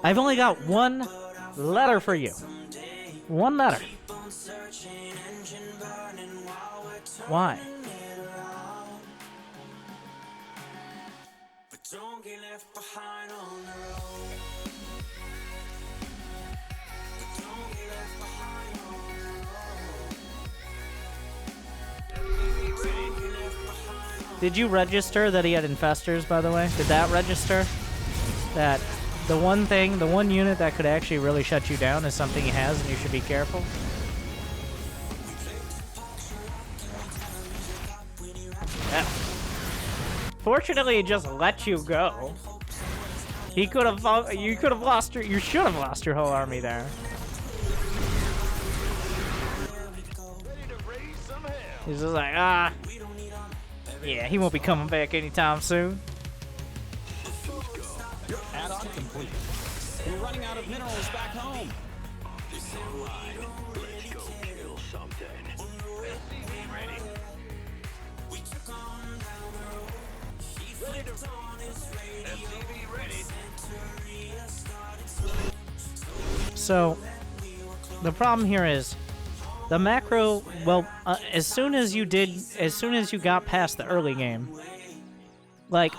I've only got one letter for you. One letter. Why? Did you register that he had infestors, by the way? Did that register? That the one thing, the one unit that could actually really shut you down is something he has and you should be careful? Yeah. Fortunately, he just let you go. He could have, you should have lost your whole army there. He's just like, yeah, he won't be coming back anytime soon. Your add-on complete. We're running out of minerals back home. Let's go kill something. SCV ready. SCV ready. So, the problem here is, the macro, well, as soon as you got past the early game, like,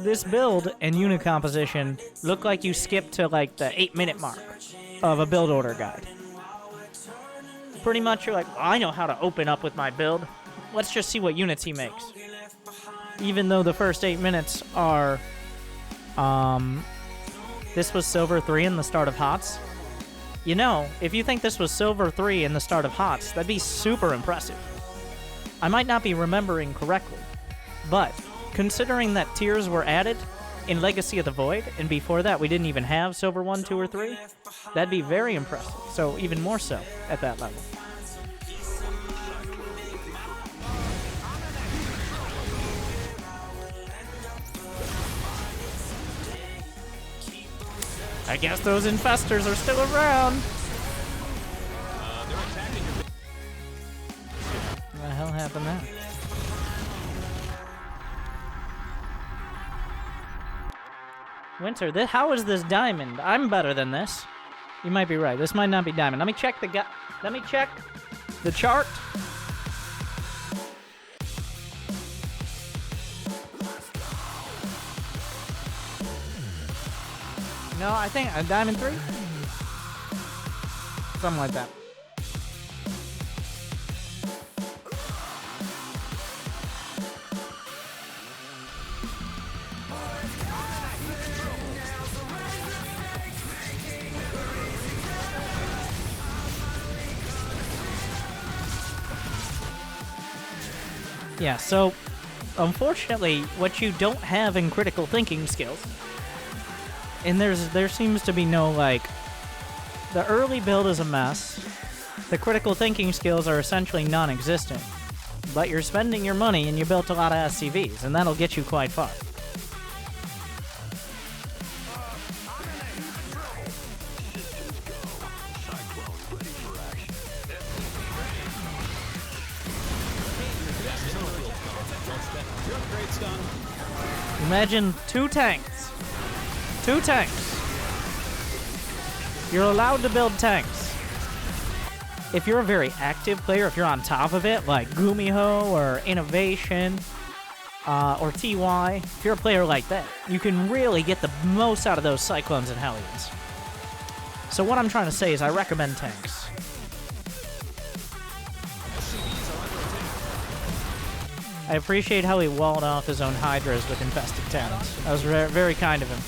this build and unit composition look like you skipped to, like, the 8-minute mark of a build order guide. Pretty much, you're like, well, I know how to open up with my build. Let's just see what units he makes. Even though the first 8 minutes are, this was Silver 3 in the start of HOTS. You know, if you think this was Silver 3 in the start of HOTS, that'd be super impressive. I might not be remembering correctly, but considering that tiers were added in Legacy of the Void, and before that we didn't even have Silver 1, 2, or 3, that'd be very impressive. So even more so at that level. I guess those infestors are still around. They're attacking your... What the hell happened there? Winter, how is this diamond? I'm better than this. You might be right. This might not be diamond. Let me check the chart. No, I think a diamond 3? Something like that. Yeah, so unfortunately, what you don't have in critical thinking skills, and there seems to be no, like, the early build is a mess, the critical thinking skills are essentially non-existent, but you're spending your money and you built a lot of SCVs, and that'll get you quite far. Imagine 2 tanks. 2 tanks. You're allowed to build tanks. If you're a very active player, if you're on top of it, like Gumiho or Innovation or TY, if you're a player like that, you can really get the most out of those Cyclones and Hellions. So what I'm trying to say is I recommend tanks. I appreciate how he walled off his own Hydras with infested towns. That was very kind of him.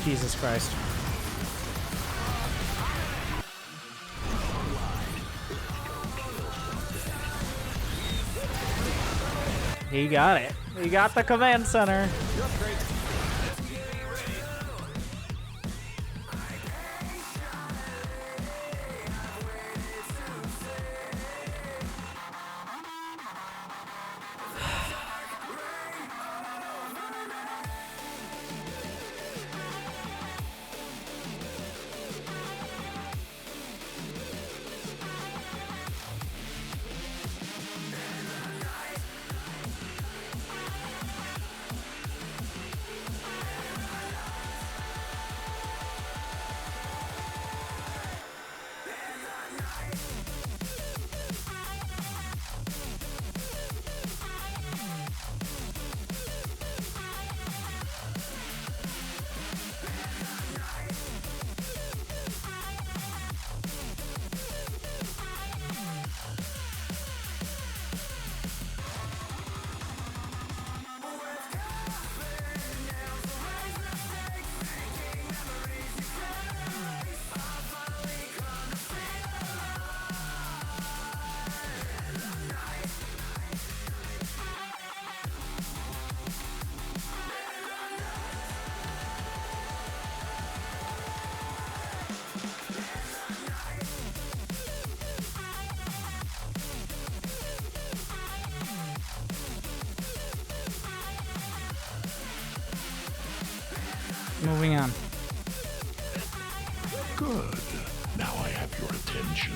Jesus Christ. He got it. He got the command center. Moving on. Good. Now I have your attention.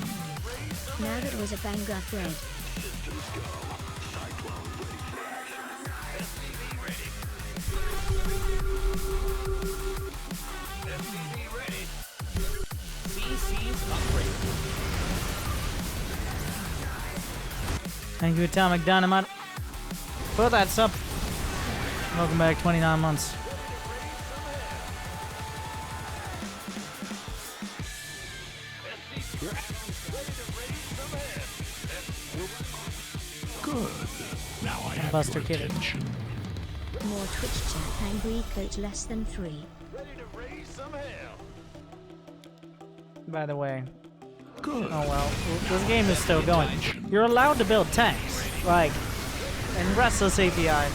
Now that was a banger thread. Thank you, Atomic Dynamite. For that sub. Welcome back, 29 months. Good. Now I have Buster your Kitty. attention. More Twitch chat, angry coach less than 3. By the way. Good. Oh well, this game is still going. You're allowed to build tanks, like, in Restless API.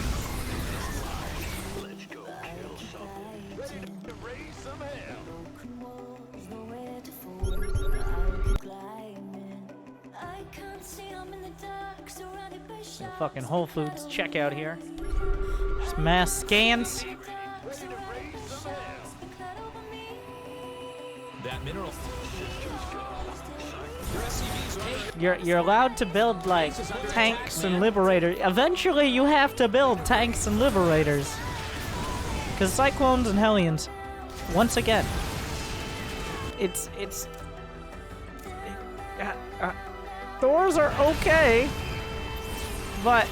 Fucking Whole Foods checkout here. Just mass scans. That mineral. You're allowed to build like tanks and liberators. Eventually, you have to build tanks and liberators, because cyclones and hellions. Once again, Thors are okay, but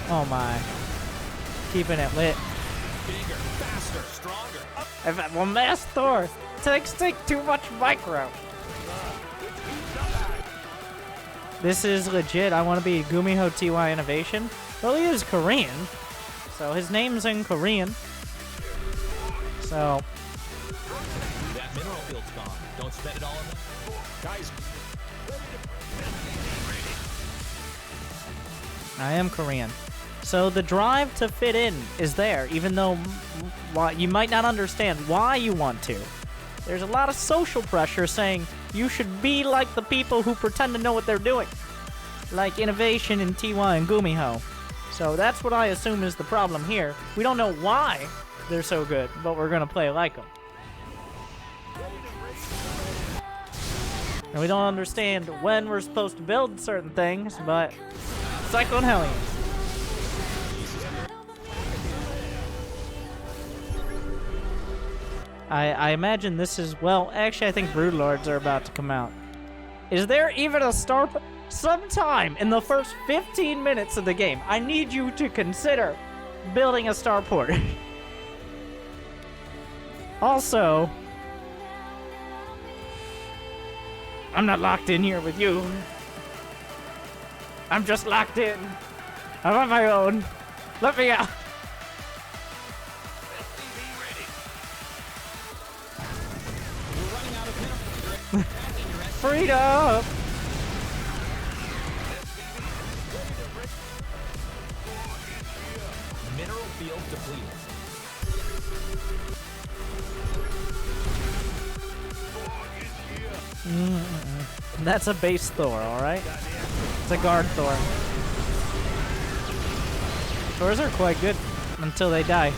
oh my, keeping it lit. Bigger, faster, stronger. Well, mass Thor. Tanks take too much micro. This is legit. I want to be Gumiho TY Innovation. Well, he is Korean, so his name's in Korean. So That mineral field's gone. Don't spend it all on them. Guys. I am Korean. So the drive to fit in is there, even though you might not understand why you want to. There's a lot of social pressure saying you should be like the people who pretend to know what they're doing. Like Innovation and TY and Gumiho. So that's what I assume is the problem here. We don't know why they're so good, but we're gonna play like them. And we don't understand when we're supposed to build certain things, but Cyclone Hellion. I imagine this is, well, actually I think Broodlords are about to come out. Is there even a Starport? Sometime in the first 15 minutes of the game, I need you to consider building a Starport. Also, I'm not locked in here with you. I'm just locked in. I'm on my own. Let me out. Freedom! Mineral field depleted. That's a base Thor, alright? It's a guard Thor. Thors are quite good until they die.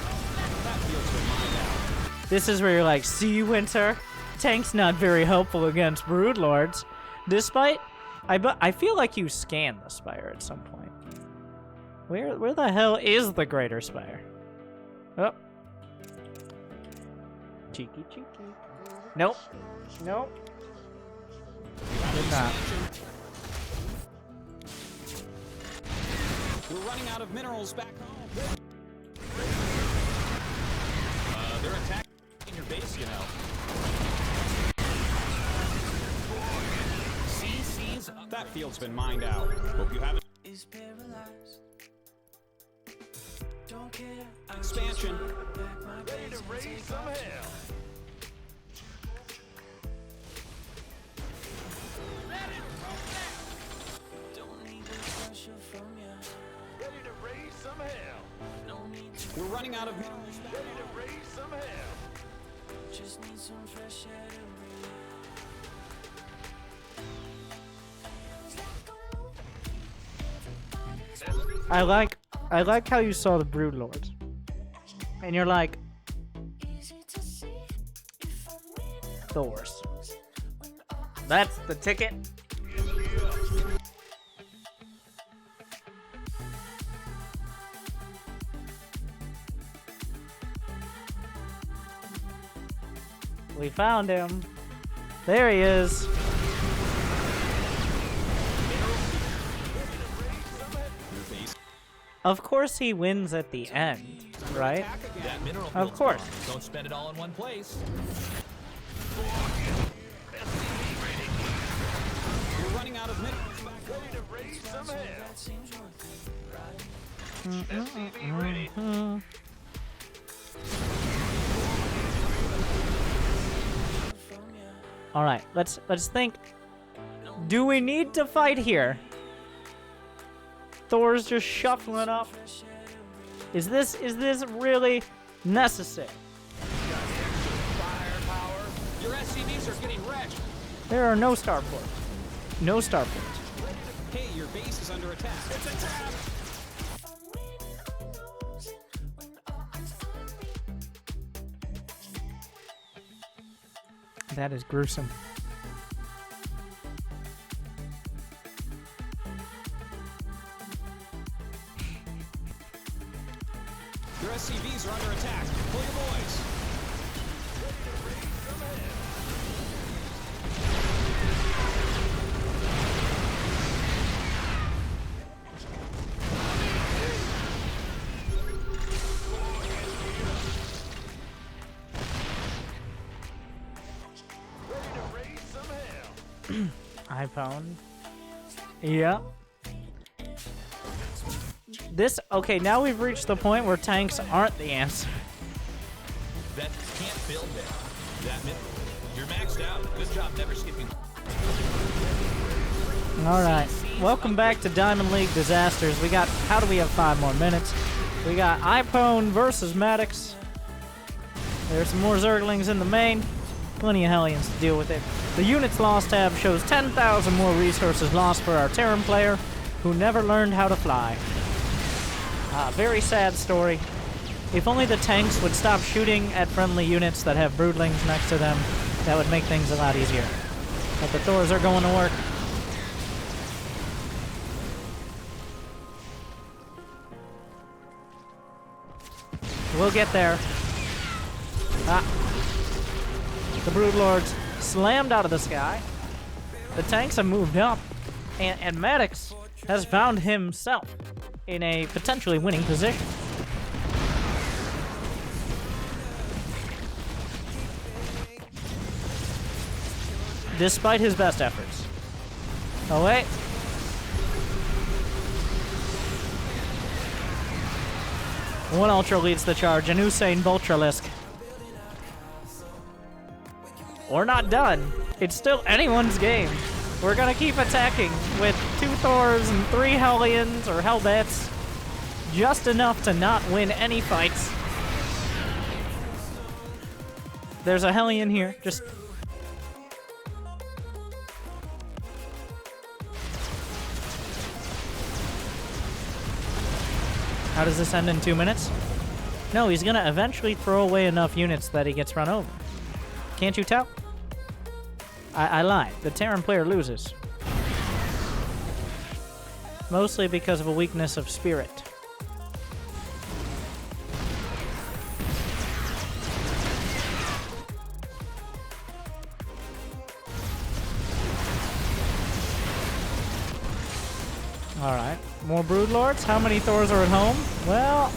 This is where you're like, see, Winter? Tank's not very helpful against Broodlords. Despite, I feel like you scanned the Spire at some point. Where the hell is the Greater Spire? Oh. Cheeky, cheeky. Nope. Nope. Did not. We're running out of minerals back home. They're attacking your base, you know. CC's that field's been mined out. Hope you haven't. Expansion. Ready to raise some hell. Ready to raise some hell. We're running out of minerals. Ready to raise some hell. Just need some fresh air to breathe. I like I like how you saw the Broodlords. And you're like, Thors. That's the ticket. We found him. There he is. Of course he wins at the end, right? That mineral Of field's course. gone. Don't spend it all in one place. We're running out of minerals. Ready to raise some hell. All right, let's think. Do we need to fight here? Thor's just shuffling up. Is this really necessary? Firepower. Your SCVs are getting wrecked. There are no starports. No starports. Hey, your base is under attack. It's a trap. That is gruesome. Your SCVs are under attack. Pull your boys. iPhone. Yeah. Okay, now we've reached the point where tanks aren't the answer. That can't build there. That mineral. You're maxed out. Good job never skipping. Alright. Welcome back to Diamond League Disasters. How do we have 5 more minutes? We got iPhone versus Maddox. There's some more Zerglings in the main. Plenty of Hellions to deal with it. The units lost tab shows 10,000 more resources lost for our Terran player who never learned how to fly. Very sad story. If only the tanks would stop shooting at friendly units that have broodlings next to them, that would make things a lot easier. But the Thors are going to work. We'll get there. The Broodlords slammed out of the sky. The tanks have moved up. And Maddox has found himself in a potentially winning position. Despite his best efforts. Oh, wait. One Ultra leads the charge, an Usain Boltralisk. We're not done. It's still anyone's game. We're gonna keep attacking with 2 Thors and 3 Hellions or Hellbats. Just enough to not win any fights. There's a Hellion here. Just... How does this end in 2 minutes? No, he's gonna eventually throw away enough units that he gets run over. Can't you tell? I lied. The Terran player loses. Mostly because of a weakness of spirit. Alright. More Broodlords? How many Thors are at home? Well...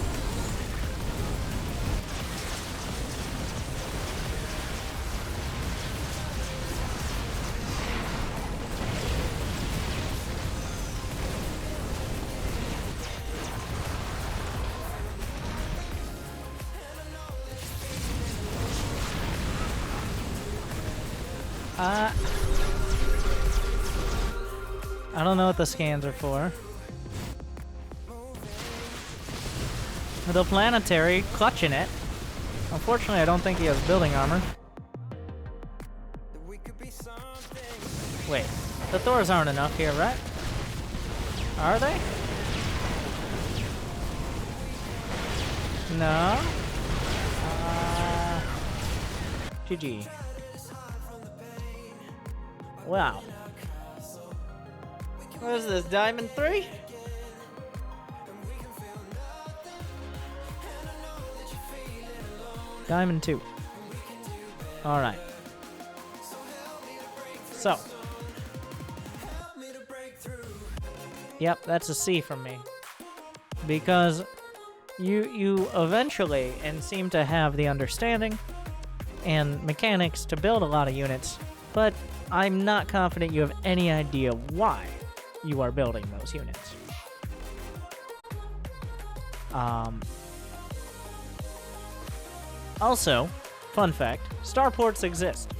I don't know what the scans are for. The planetary, clutching it. Unfortunately, I don't think he has building armor. Wait, the Thors aren't enough here, right? Are they? No. GG. Wow. What is this, Diamond 3? Diamond 2. Alright. So. Yep, that's a C from me. Because you eventually and seem to have the understanding and mechanics to build a lot of units, but I'm not confident you have any idea why you are building those units. Also, fun fact, starports exist.